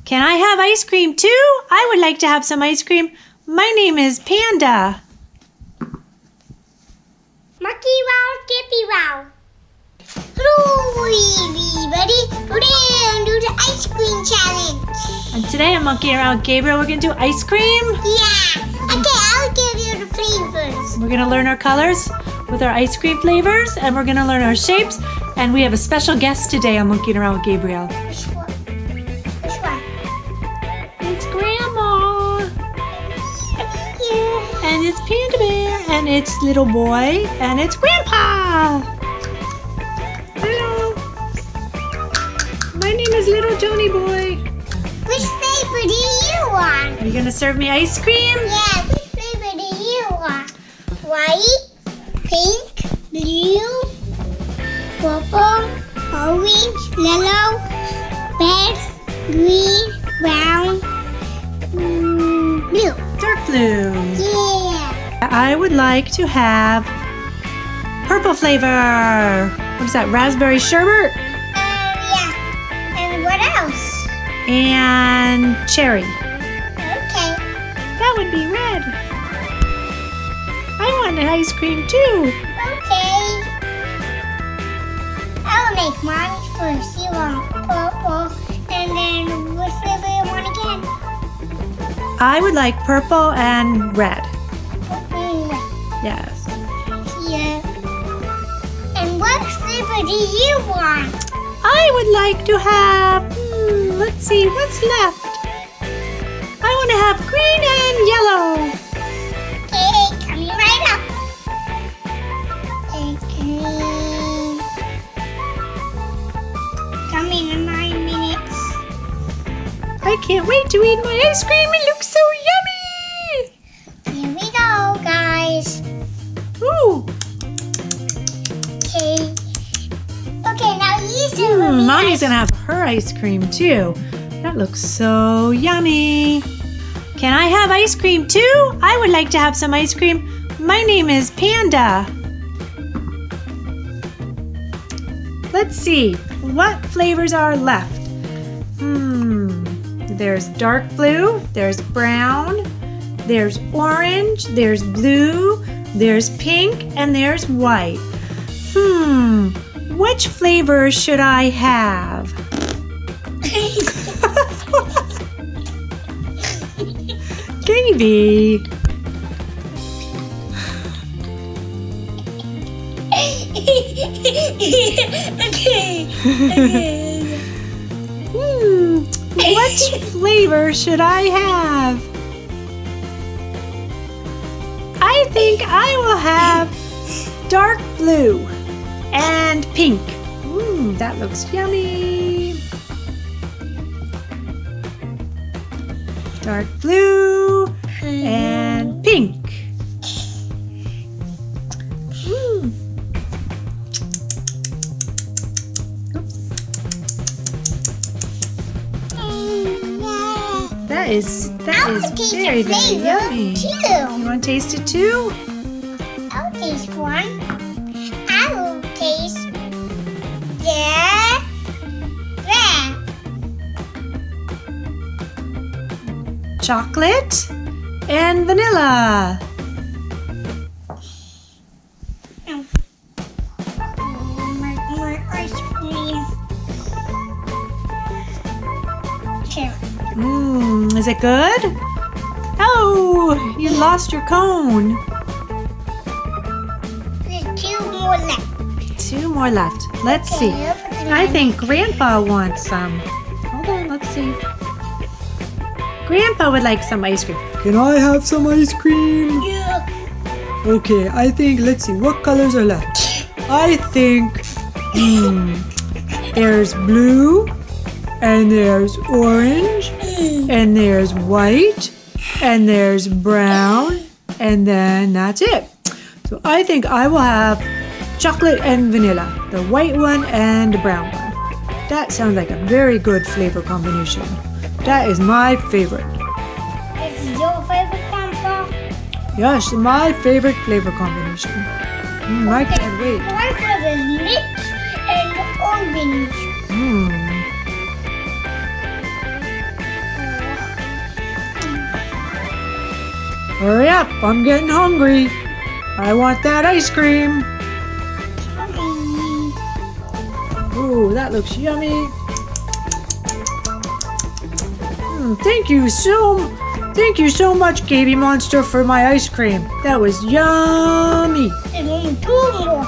Can I have ice cream too? I would like to have some ice cream. My name is Panda. Monkey wow, Gaby wow. Hello everybody. Today I'm doing the ice cream challenge. And today I'm monkeying around with Gabriel. We're going to do ice cream. Yeah. Okay, I'll give you the flavors. We're going to learn our colors with our ice cream flavors, and we're going to learn our shapes. And we have a special guest today on Monkeying Around with Gabriel. Which one? Which one? It's Grandma. Yeah. And it's Panda Bear. And it's Little Boy. And it's Grandpa. Hello. My name is Little Johnny Boy. Which flavor do you want? Are you going to serve me ice cream? Yeah, which flavor do you want? White, pink, blue, purple, orange, yellow, red, green, brown, blue. Dark blue. Yeah. I would like to have purple flavor. What is that? Raspberry sherbet? Yeah. And what else? And cherry. Okay. That would be red. I want an ice cream too. Okay. I'll make mine first. You want purple, and then what flavor you want again? I would like purple and red. Yes. Yeah. And what flavor do you want? I would like to have, let's see, what's left? I want to have green and yellow. Okay, coming right up. Okay. Coming in 9 minutes. I can't wait to eat my ice cream. It looks so yummy. Here we go, guys. Ooh. Okay. Okay, now you serve me. Mommy's going to have her ice cream too. That looks so yummy. Can I have ice cream too? I would like to have some ice cream. My name is Panda. Let's see. What flavors are left? There's dark blue, there's brown, there's orange, there's blue, there's pink, and there's white. Which flavor should I have? Gaby. Okay. Which flavor should I have? I think I will have dark blue and pink. That looks yummy. Dark blue and pink. That is very, very yummy. Too. You want to taste it too? I'll taste one. I will taste red. Chocolate and vanilla. My ice cream. Here. Is it good? Oh, you lost your cone. There's 2 more left. 2 more left. Let's see. I think Grandpa wants some. Hold on, let's see. Grandpa would like some ice cream. Can I have some ice cream? Yeah. Okay, I think, let's see, what colors are left? I think there's blue, and there's orange, and there's white, and there's brown, and then that's it. So I think I will have chocolate and vanilla, the white one and the brown one. That sounds like a very good flavor combination. That is my favorite. It's your favorite, Grandpa? Yes, my favorite flavor combination. I can't wait. My favorite is mint and orange. Hurry up, I'm getting hungry. I want that ice cream. Ooh, that looks yummy. Thank you so much, Gaby Monster, for my ice cream. That was yummy. And only 2 more.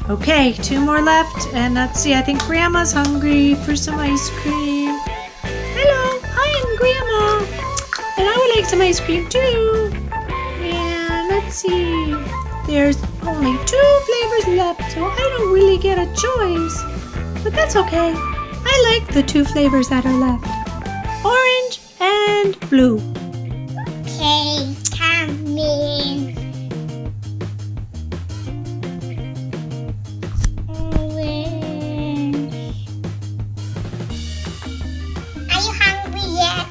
Okay, 2 more left. And let's see, I think Grandma's hungry for some ice cream. Hello, I am Grandma. And I would like some ice cream too. And let's see. There's only 2 flavors left, so I don't really get a choice. But that's okay. I like the 2 flavors that are left. Orange and blue. Okay, coming. Orange. Are you hungry yet?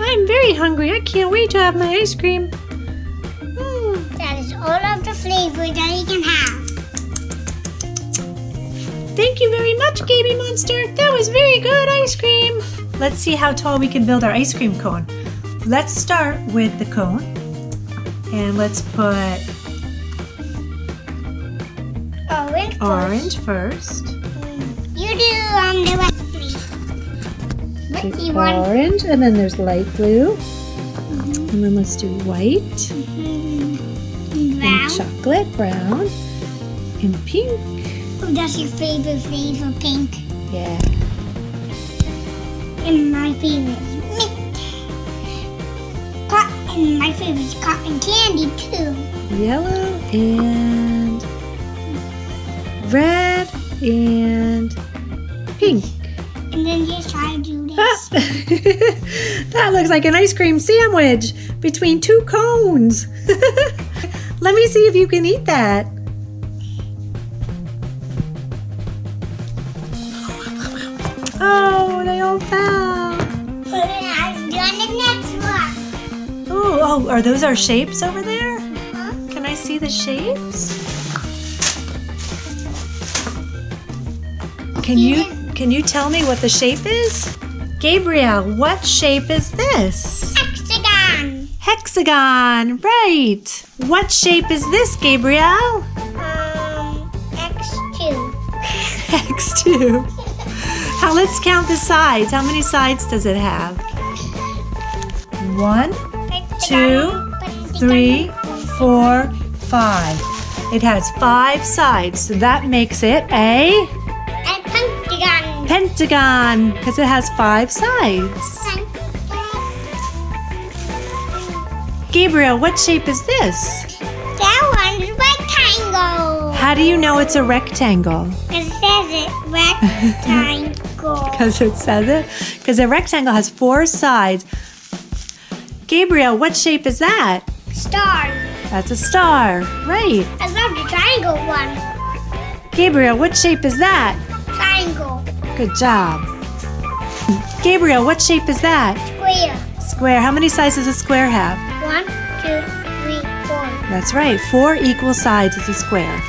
I'm very hungry. I can't wait to have my ice cream. That is all of the flavors that you can have. Thank you very much, Gaby Monster. That was very good ice cream. Let's see how tall we can build our ice cream cone. Let's start with the cone. And let's put orange first. You do the rest, please. What do you want? Orange, and then there's light blue. And then let's do white. And chocolate, brown, and pink. Oh, that's your favorite flavor, pink. Yeah. And my favorite is mint. And my favorite is cotton candy too. Yellow and red and pink. And then just try to do this. That looks like an ice cream sandwich between 2 cones. Let me see if you can eat that. Oh, they all fell. I'm doing the next one. Oh, are those our shapes over there? Can I see the shapes? Can you tell me what the shape is? Gabrielle, what shape is this? Hexagon. Hexagon, right. What shape is this, Gabrielle? X2. X2. Now let's count the sides. How many sides does it have? 1, 2, 3, 4, 5. It has 5 sides, so that makes it a pentagon. Pentagon, because it has 5 sides. Gabriel, what shape is this? That one's rectangle. How do you know it's a rectangle? It says it, rectangle. Because it says it? Because a rectangle has 4 sides. Gabriel, what shape is that? Star. That's a star, right. I love the triangle one. Gabriel, what shape is that? Triangle. Good job. Gabriel, what shape is that? Square. Square. How many sides does a square have? 1, 2, 3, 4. That's right. 4 equal sides is a square.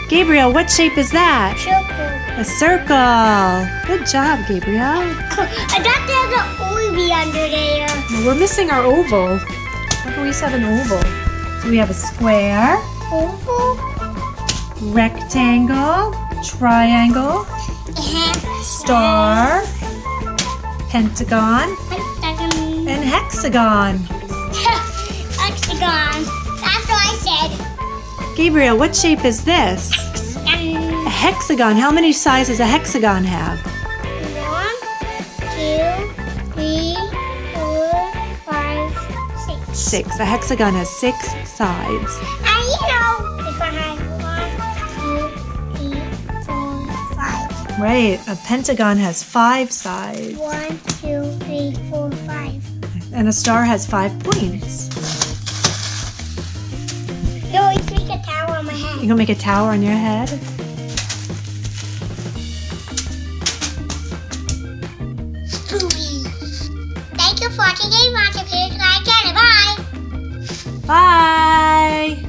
Gabriel, what shape is that? Circle. A circle. Good job, Gabriel. I thought there's an oval under there. We're missing our oval. How can we set an oval? So we have a square, Oval. rectangle, triangle, star, pentagon, Hexagon. and hexagon. Hexagon. That's what I said. Gabriel, what shape is this? A hexagon. How many sides does a hexagon have? 1, 2, 3, 4, 5, 6. 6. A hexagon has 6 sides. And you know, this one has 1, 2, 3, 4, 5. Right. A pentagon has 5 sides. 1, 2, 3, 4, 5. And a star has 5 points. Yo, let's make a tower on my head. You gonna make a tower on your head? Thank you for watching Gaby Monster Plays. Bye. Bye!